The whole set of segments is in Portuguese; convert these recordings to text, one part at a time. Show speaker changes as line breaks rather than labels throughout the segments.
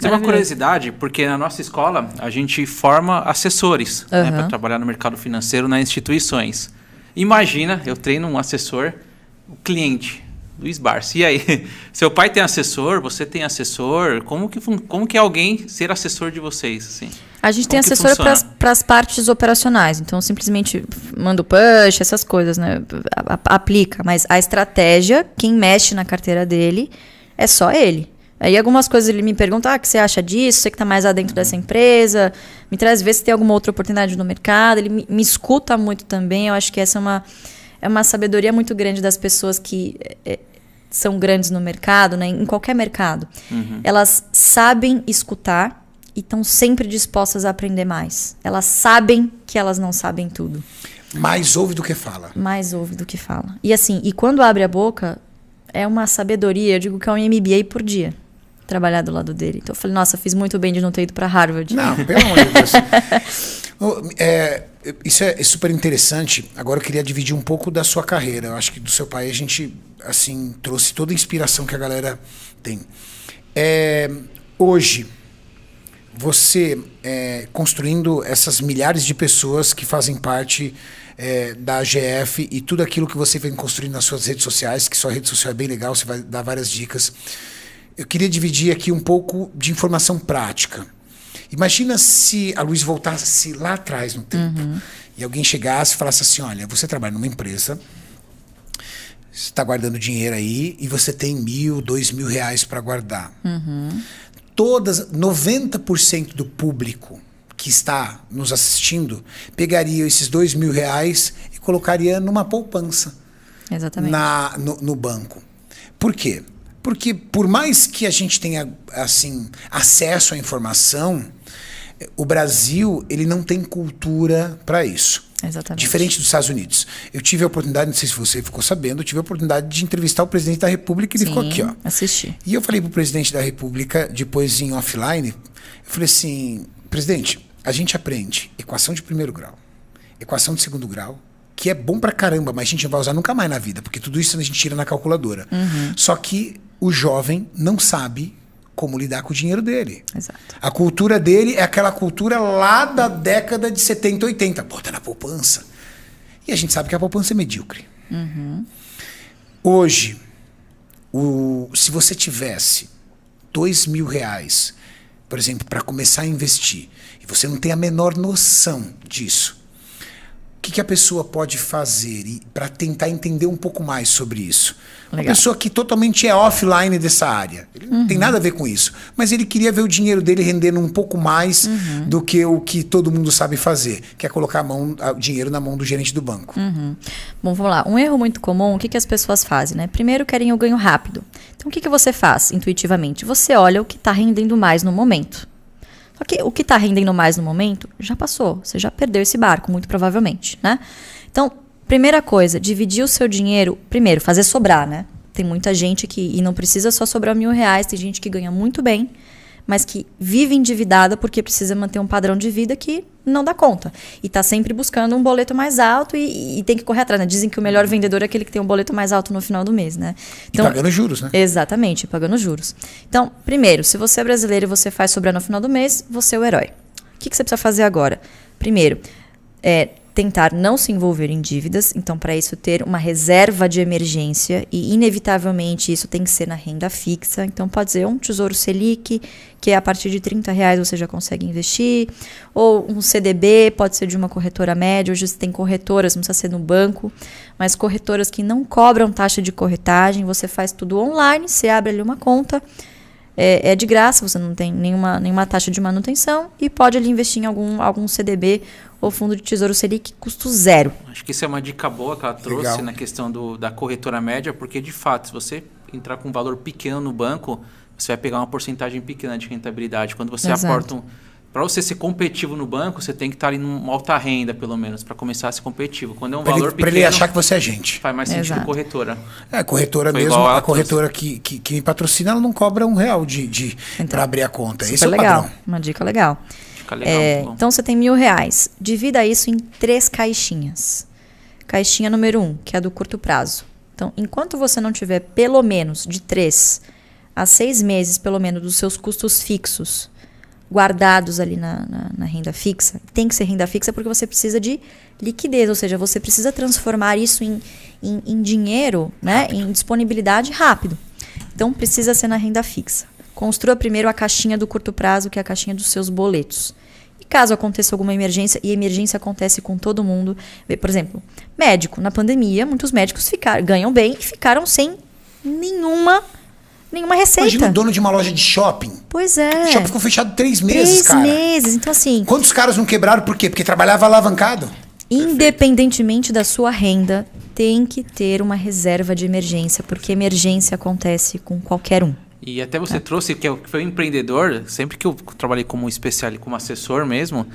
tenho uma curiosidade, porque na nossa escola a gente forma assessores para trabalhar no mercado financeiro nas instituições. Imagina, eu treino um assessor, o cliente, Luiz Barsi. E aí, seu pai tem assessor, você tem assessor, como que é alguém ser assessor de vocês? Assim?
A gente tem assessor para as partes operacionais, então simplesmente manda o push, essas coisas, né? Aplica, mas a estratégia, quem mexe na carteira dele, é só ele. Aí algumas coisas ele me pergunta, o que você acha disso? Você que está mais adentro dessa empresa, me traz ver se tem alguma outra oportunidade no mercado. Ele me escuta muito também. Eu acho que essa é uma sabedoria muito grande das pessoas que são grandes no mercado, né? Em qualquer mercado. Elas sabem escutar e estão sempre dispostas a aprender mais. Elas sabem que elas não sabem tudo.
Mais ouve do que fala.
Mais ouve do que fala. E assim, quando abre a boca, é uma sabedoria, eu digo que é um MBA por dia. Trabalhar do lado dele. Então eu falei, nossa, fiz muito bem de não ter ido para Harvard.
Não, pelo amor de Deus. Isso é super interessante. Agora eu queria dividir um pouco da sua carreira. Eu acho que do seu pai a gente assim, trouxe toda a inspiração que a galera tem. Hoje, você construindo essas milhares de pessoas que fazem parte da AGF e tudo aquilo que você vem construindo nas suas redes sociais, que sua rede social é bem legal, você vai dar várias dicas. Eu queria dividir aqui um pouco de informação prática. Imagina se a Luiz voltasse lá atrás no tempo e alguém chegasse e falasse assim, olha, você trabalha numa empresa, você está guardando dinheiro aí e você tem R$1.000, R$2.000 para guardar. 90% do público que está nos assistindo pegaria esses R$2.000 e colocaria numa poupança.
Exatamente.
No banco. Por quê? Porque por mais que a gente tenha assim, acesso à informação, o Brasil ele não tem cultura para isso.
Exatamente.
Diferente dos Estados Unidos. Eu tive a oportunidade, não sei se você ficou sabendo, eu tive a oportunidade de entrevistar o presidente da República e ele ficou aqui, ó.
Assisti.
E eu falei pro presidente da República, depois em offline, eu falei assim, presidente, a gente aprende equação de primeiro grau, equação de segundo grau, que é bom pra caramba, mas a gente não vai usar nunca mais na vida, porque tudo isso a gente tira na calculadora. Só que o jovem não sabe como lidar com o dinheiro dele.
Exato.
A cultura dele é aquela cultura lá da década de 70, 80. Bota na poupança. E a gente sabe que a poupança é medíocre. Hoje, se você tivesse R$2.000, por exemplo, para começar a investir, e você não tem a menor noção disso, o que a pessoa pode fazer para tentar entender um pouco mais sobre isso? Legal. Uma pessoa que totalmente é offline dessa área. Ele não tem nada a ver com isso. Mas ele queria ver o dinheiro dele rendendo um pouco mais do que o que todo mundo sabe fazer, que é colocar o dinheiro na mão do gerente do banco.
Bom, vamos lá. Um erro muito comum, o que as pessoas fazem, né? Primeiro, querem o ganho rápido. Então, o que você faz intuitivamente? Você olha o que está rendendo mais no momento. Só que o que está rendendo mais no momento já passou. Você já perdeu esse barco, muito provavelmente, né? Então, primeira coisa, dividir o seu dinheiro, primeiro, fazer sobrar, né? Tem muita gente e não precisa só sobrar R$1.000, tem gente que ganha muito bem, mas que vive endividada porque precisa manter um padrão de vida que não dá conta. E está sempre buscando um boleto mais alto e tem que correr atrás, né? Dizem que o melhor vendedor é aquele que tem um boleto mais alto no final do mês, né?
Então, e pagando juros, né?
Exatamente, pagando juros. Então, primeiro, se você é brasileiro e você faz sobrar no final do mês, você é o herói. O que você precisa fazer agora? Primeiro, tentar não se envolver em dívidas, então para isso ter uma reserva de emergência e inevitavelmente isso tem que ser na renda fixa, então pode ser um Tesouro Selic, que a partir de R$30 você já consegue investir, ou um CDB, pode ser de uma corretora média, hoje você tem corretoras, não precisa ser no banco, mas corretoras que não cobram taxa de corretagem, você faz tudo online, você abre ali uma conta, é de graça, você não tem nenhuma taxa de manutenção e pode ali investir em algum CDB ou fundo de Tesouro Selic, custo zero.
Acho que isso é uma dica boa que ela trouxe. Legal. Na questão da corretora média, porque de fato, se você entrar com um valor pequeno no banco, você vai pegar uma porcentagem pequena de rentabilidade. Quando você aporta para você ser competitivo no banco, você tem que estar ali numa alta renda, pelo menos, para começar a ser competitivo. Quando é um valor pequeno...
Para ele achar que você é gente.
Faz mais sentido corretora.
A corretora mesmo, a corretora que me patrocina, ela não cobra R$1 para abrir a conta. Esse é o
legal.
Padrão.
Uma dica legal.
Legal,
então você tem R$1.000. Divida isso em 3 caixinhas. Caixinha número 1, que é a do curto prazo. Então, enquanto você não tiver pelo menos de 3 a 6 meses, pelo menos, dos seus custos fixos guardados ali na renda fixa, tem que ser renda fixa porque você precisa de liquidez, ou seja, você precisa transformar isso em dinheiro, né, em disponibilidade rápido. Então, precisa ser na renda fixa. Construa primeiro a caixinha do curto prazo, que é a caixinha dos seus boletos. E caso aconteça alguma emergência, e emergência acontece com todo mundo, por exemplo, médico, na pandemia, muitos médicos ganham bem e ficaram sem nenhuma receita.
Imagina o dono de uma loja de shopping.
Pois é.
O shopping ficou fechado 3 meses, cara.
3 meses, então assim...
Quantos caras não quebraram por quê? Porque trabalhava alavancado.
Independentemente da sua renda, tem que ter uma reserva de emergência, porque emergência acontece com qualquer um.
E até você trouxe que foi um empreendedor, sempre que eu trabalhei como especialista, como assessor mesmo,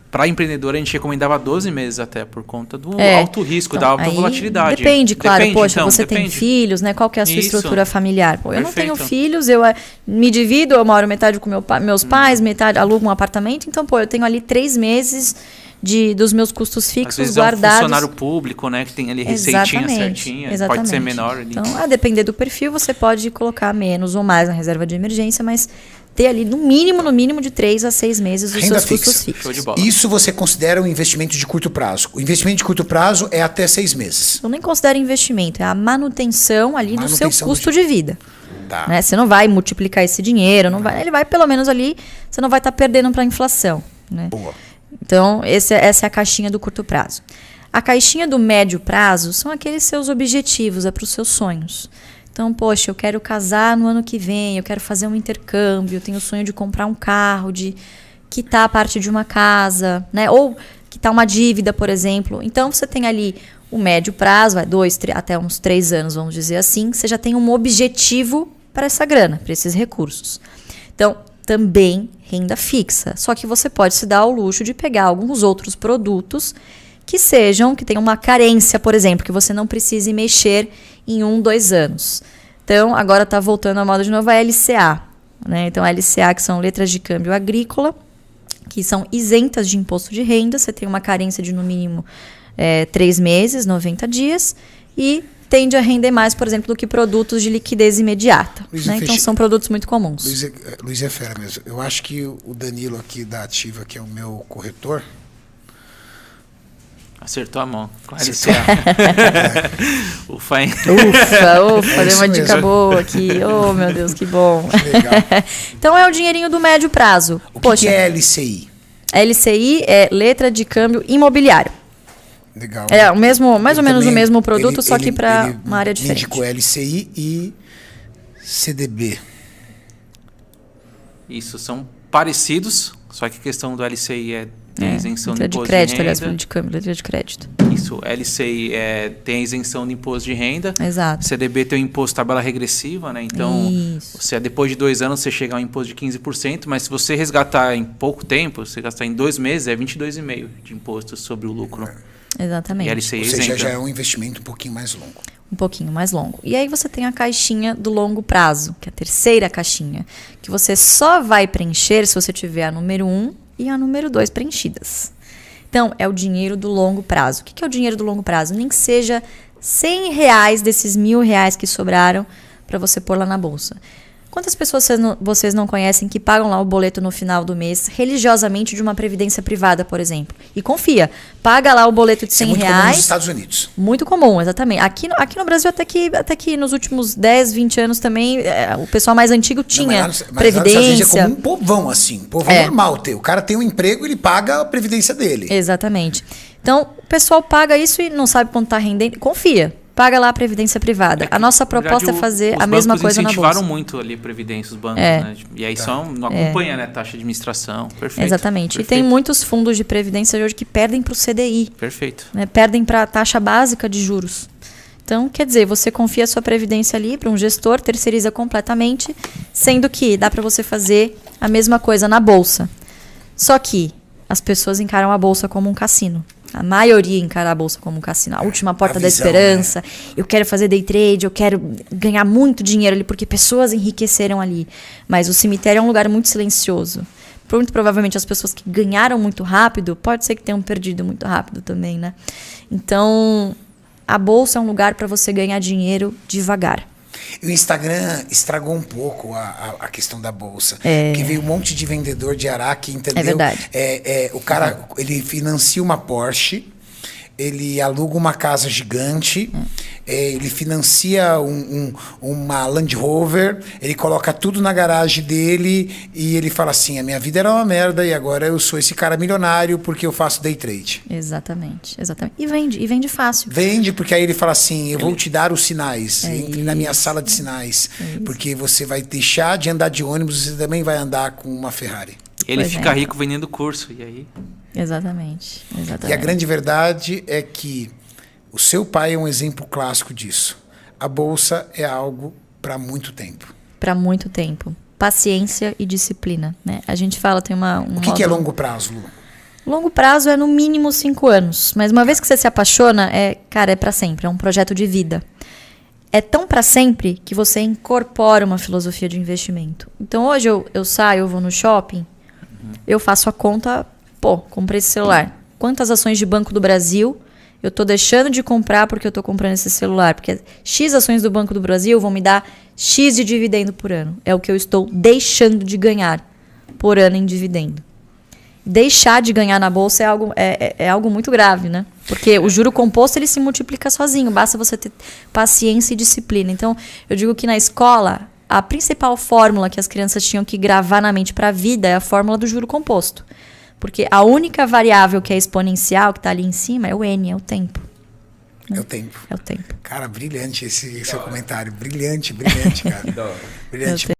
para empreendedor a gente recomendava 12 meses até, por conta do alto risco,
então,
da alta volatilidade.
Depende, claro. Poxa,
então,
você tem filhos, né? Qual que é a sua estrutura familiar? Pô, eu não tenho
Perfeito.
filhos, eu me divido, eu moro metade com meus pais, metade alugo um apartamento, então, pô, eu tenho ali 3 meses dos meus custos fixos
Às vezes
guardados.
É um funcionário público, né, que tem ali receitinha certinha,
Exatamente.
pode ser menor ali.
Então, a depender do perfil, você pode colocar menos ou mais na reserva de emergência, mas ter ali no mínimo de 3 a 6 meses os
Renda
seus custos
fixa.
fixos.
Show de bola.
Isso você considera um investimento de curto prazo. O investimento de curto prazo é até 6 meses.
Eu nem considero investimento, é a manutenção ali do seu custo de vida.
Tá.
Né? Você não vai multiplicar esse dinheiro, ele vai pelo menos ali, você não vai estar perdendo para a inflação. Né?
Boa.
Então, essa é a caixinha do curto prazo. A caixinha do médio prazo são aqueles seus objetivos, é para os seus sonhos. Então, poxa, eu quero casar no ano que vem, eu quero fazer um intercâmbio, eu tenho o sonho de comprar um carro, de quitar a parte de uma casa, né? Ou quitar uma dívida, por exemplo. Então, você tem ali o médio prazo, até uns 3 anos, vamos dizer assim, você já tem um objetivo para essa grana, para esses recursos. Então, também renda fixa. Só que você pode se dar ao luxo de pegar alguns outros produtos que tenham uma carência, por exemplo, que você não precise mexer em 1, 2 anos. Então, agora está voltando à moda de novo a LCA. Né? Então, a LCA, que são letras de câmbio agrícola, que são isentas de imposto de renda. Você tem uma carência de, no mínimo, 3 meses, 90 dias. E tende a render mais, por exemplo, do que produtos de liquidez imediata. Né? Então, são produtos muito comuns.
Luiz é fera mesmo. Eu acho que o Danilo aqui da Ativa, que é o meu corretor...
Acertou a mão. Com a LCA. Ufa, hein?
Ufa, deu uma dica boa aqui. Oh, meu Deus, que bom.
Legal.
Então, é o dinheirinho do médio prazo.
O que é LCI?
A LCI é letra de câmbio imobiliário.
Legal.
É mais ou menos o mesmo produto, só que para uma área diferente.
Indicou LCI e CDB.
Isso, são parecidos, só que a questão do LCI tem isenção de imposto
de crédito,
de renda.
aliás, de câmbio, letra de crédito.
Isso, LCI tem a isenção de imposto de renda.
Exato.
CDB tem o imposto tabela regressiva, né? Então, depois de 2 anos você chega a um imposto de 15%, mas se você resgatar em pouco tempo, você gastar em 2 meses, é 22,5% de imposto sobre o lucro.
Exatamente.
E LCI
Ou seja,
isenta.
já é um investimento um pouquinho mais longo.
Um pouquinho mais longo. E aí você tem a caixinha do longo prazo, que é a terceira caixinha, que você só vai preencher se você tiver a número 1 e a número 2 preenchidas. Então, é o dinheiro do longo prazo. O que é o dinheiro do longo prazo? Nem que seja R$100 desses R$1.000 que sobraram para você pôr lá na bolsa. Quantas pessoas vocês não conhecem que pagam lá o boleto no final do mês, religiosamente, de uma previdência privada, por exemplo? E confia, paga lá o boleto de R$100.
É muito comum nos Estados Unidos.
Muito comum, exatamente. Aqui no Brasil, até que nos últimos 10, 20 anos também, o pessoal mais antigo tinha
mas
previdência.
Mas é como um povão, assim. Povão normal ter. O cara tem um emprego, ele paga a previdência dele.
Exatamente. Então, o pessoal paga isso e não sabe quanto está rendendo. Confia. Paga lá a previdência privada. A nossa proposta é fazer a mesma coisa na bolsa. Os
incentivaram muito ali a previdência, os bancos, né? E aí não acompanha, né? Taxa de administração. Perfeito.
Exatamente.
Perfeito.
E tem muitos fundos de previdência hoje que perdem para o CDI.
Perfeito.
Né? Perdem para a taxa básica de juros. Então, quer dizer, você confia a sua previdência ali para um gestor, terceiriza completamente, sendo que dá para você fazer a mesma coisa na bolsa. Só que as pessoas encaram a bolsa como um cassino. A maioria encara a bolsa como um cassino. A última porta da esperança. Né? Eu quero fazer day trade, eu quero ganhar muito dinheiro ali, porque pessoas enriqueceram ali. Mas o cemitério é um lugar muito silencioso. Muito provavelmente as pessoas que ganharam muito rápido, pode ser que tenham perdido muito rápido também, né? Então, a bolsa é um lugar para você ganhar dinheiro devagar.
o Instagram estragou um pouco a questão da bolsa. Porque veio um monte de vendedor de Araque, entendeu?
É verdade.
O cara, ele financia uma Porsche, ele aluga uma casa gigante, ele financia uma Land Rover, ele coloca tudo na garagem dele e ele fala assim, a minha vida era uma merda e agora eu sou esse cara milionário porque eu faço day trade.
Exatamente. E vende fácil.
Vende, porque aí ele fala assim, eu vou te dar os sinais, entre na minha sala de sinais, porque você vai deixar de andar de ônibus e você também vai andar com uma Ferrari.
Ele fica rico vendendo curso, e aí...
Exatamente.
E a grande verdade é que o seu pai é um exemplo clássico disso. A bolsa é algo para muito tempo.
Para muito tempo. Paciência e disciplina, né? A gente fala, tem
O que é longo prazo, Lu?
Longo prazo é no mínimo 5 anos. Mas uma vez que você se apaixona, é para sempre. É um projeto de vida. É tão para sempre que você incorpora uma filosofia de investimento. Então hoje eu saio, eu vou no shopping, eu faço a conta, comprei esse celular. Quantas ações de Banco do Brasil eu estou deixando de comprar porque eu estou comprando esse celular? Porque X ações do Banco do Brasil vão me dar X de dividendo por ano. É o que eu estou deixando de ganhar por ano em dividendo. Deixar de ganhar na bolsa é algo muito grave, né? Porque o juro composto ele se multiplica sozinho. Basta você ter paciência e disciplina. Então, eu digo que na escola, a principal fórmula que as crianças tinham que gravar na mente para a vida é a fórmula do juro composto. Porque a única variável que é exponencial, que está ali em cima, é o N, é o tempo.
É o tempo.
É o tempo.
Cara, brilhante esse seu comentário. Brilhante, cara. Brilhante.